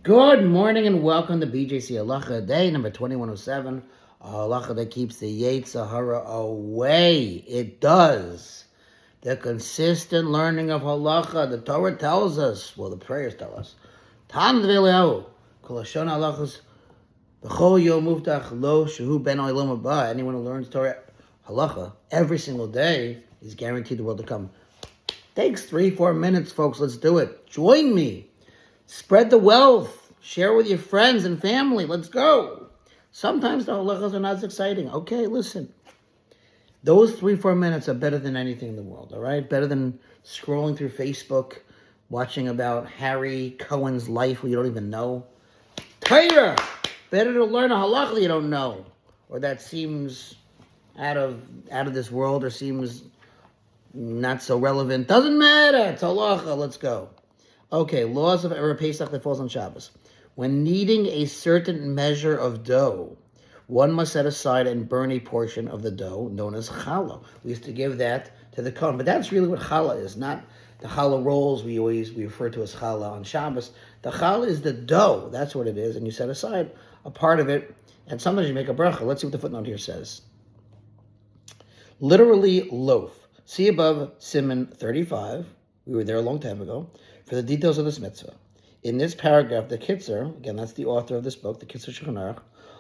Good morning and welcome to BJC Halacha A, day number 2107. A halacha that keeps the Yetzer Hara away. It does. The consistent learning of halacha, the Torah tells us, well, the prayers tell us, Tan v'lehu, kol shona halachos, b'chol yom muftach lo shehu ben olam haba. Anyone who learns Torah halacha every single day is guaranteed the world to come. Takes 3-4 minutes, folks. Let's do it. Join me. Spread the wealth. Share with your friends and family. Let's go. Sometimes the halachas are not as exciting. Okay, listen. Those 3-4 minutes are better than anything in the world, all right? Better than scrolling through Facebook, watching about Harry Cohen's life who you don't even know. Torah! Better to learn a halacha you don't know, or that seems out of this world, or seems not so relevant. Doesn't matter. It's halacha. Let's go. Okay, laws of Erev Pesach that falls on Shabbos. When kneading a certain measure of dough, one must set aside and burn a portion of the dough known as challah. We used to give that to the kohen, but that's really what challah is, not the challah rolls we refer to as challah on Shabbos. The challah is the dough. That's what it is, and you set aside a part of it, and sometimes you make a bracha. Let's see what the footnote here says. Literally loaf. See above Siman 35. We were there a long time ago for the details of this mitzvah. In this paragraph, the Kitzer, again, that's the author of this book, the Kitzer Shlama,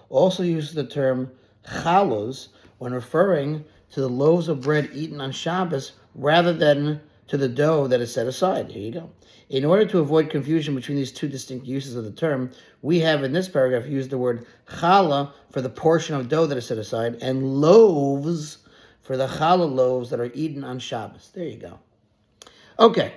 also uses the term chalos when referring to the loaves of bread eaten on Shabbos rather than to the dough that is set aside. Here you go. In order to avoid confusion between these two distinct uses of the term, we have in this paragraph used the word challah for the portion of dough that is set aside and loaves for the challah loaves that are eaten on Shabbos. There you go. Okay.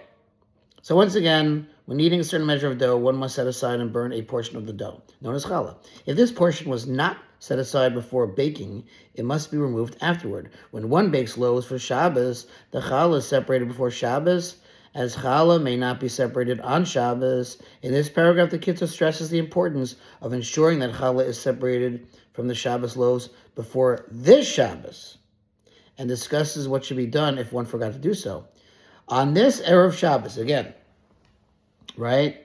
So once again, when eating a certain measure of dough, one must set aside and burn a portion of the dough, known as challah. If this portion was not set aside before baking, it must be removed afterward. When one bakes loaves for Shabbos, the challah is separated before Shabbos, as challah may not be separated on Shabbos. In this paragraph, the Kitzur stresses the importance of ensuring that challah is separated from the Shabbos loaves before this Shabbos, and discusses what should be done if one forgot to do so. On this Erev Shabbos, again, right?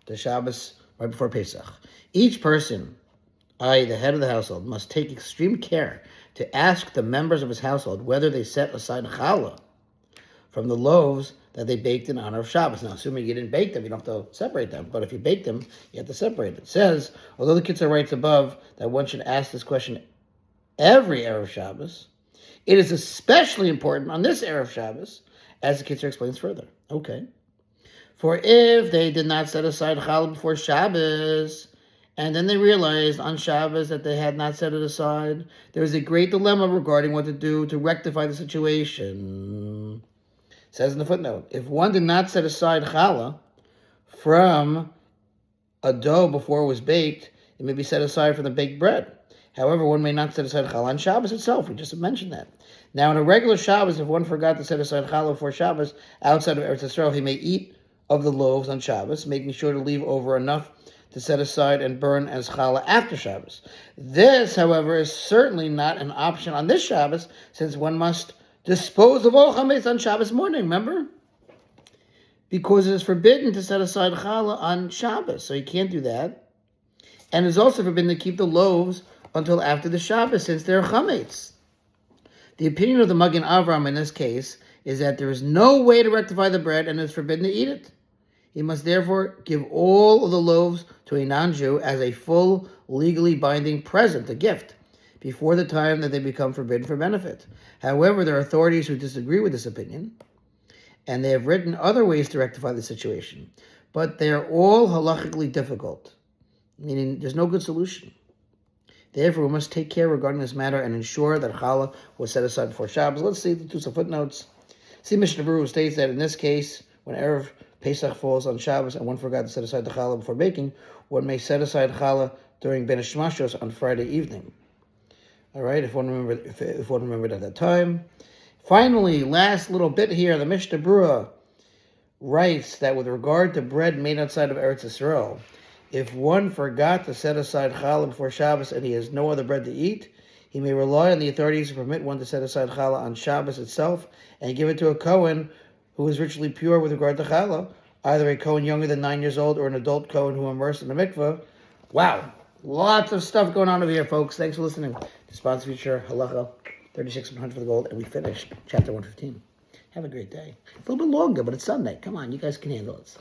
The Shabbos right before Pesach. Each person, i.e. the head of the household, must take extreme care to ask the members of his household whether they set aside challah from the loaves that they baked in honor of Shabbos. Now, assuming you didn't bake them, you don't have to separate them. But if you bake them, you have to separate it. It says, although the Kitzur writes above that one should ask this question every Erev Shabbos, it is especially important on this Erev Shabbos, as the Kitzur explains further. Okay. For if they did not set aside challah before Shabbos, and then they realized on Shabbos that they had not set it aside, there is a great dilemma regarding what to do to rectify the situation. It says in the footnote, if one did not set aside challah from a dough before it was baked, it may be set aside from the baked bread. However, one may not set aside challah on Shabbos itself. We just mentioned that. Now, in a regular Shabbos, if one forgot to set aside challah before Shabbos, outside of Eretz Yisrael, he may eat of the loaves on Shabbos, making sure to leave over enough to set aside and burn as challah after Shabbos. This, however, is certainly not an option on this Shabbos, since one must dispose of all chametz on Shabbos morning, remember? Because it is forbidden to set aside challah on Shabbos, so you can't do that. And it's also forbidden to keep the loaves until after the Shabbos, since they're chametz. The opinion of the Magen Avram in this case is that there is no way to rectify the bread and it's forbidden to eat it. He must therefore give all of the loaves to a non-Jew as a full, legally binding present, a gift, before the time that they become forbidden for benefit. However, there are authorities who disagree with this opinion, and they have written other ways to rectify the situation, but they are all halachically difficult, meaning there's no good solution. Therefore, we must take care regarding this matter and ensure that challah was set aside before Shabbos. Let's see some footnotes. See, Mishnah Berurah states that in this case, when Erev Pesach falls on Shabbos and one forgot to set aside the challah before baking, one may set aside challah during Ben Shmashos on Friday evening. All right, if one remembered at that time. Finally, last little bit here, the Mishnah Berurah writes that with regard to bread made outside of Eretz Yisrael, if one forgot to set aside challah before Shabbos and he has no other bread to eat, he may rely on the authorities to permit one to set aside challah on Shabbos itself and give it to a Kohen who is ritually pure with regard to challah, either a Kohen younger than 9 years old or an adult Kohen who immersed in the mikveh. Wow, lots of stuff going on over here, folks. Thanks for listening. The sponsor feature, Halacha 3600 for the gold, and we finished chapter 115. Have a great day. It's a little bit longer, but it's Sunday. Come on, you guys can handle it.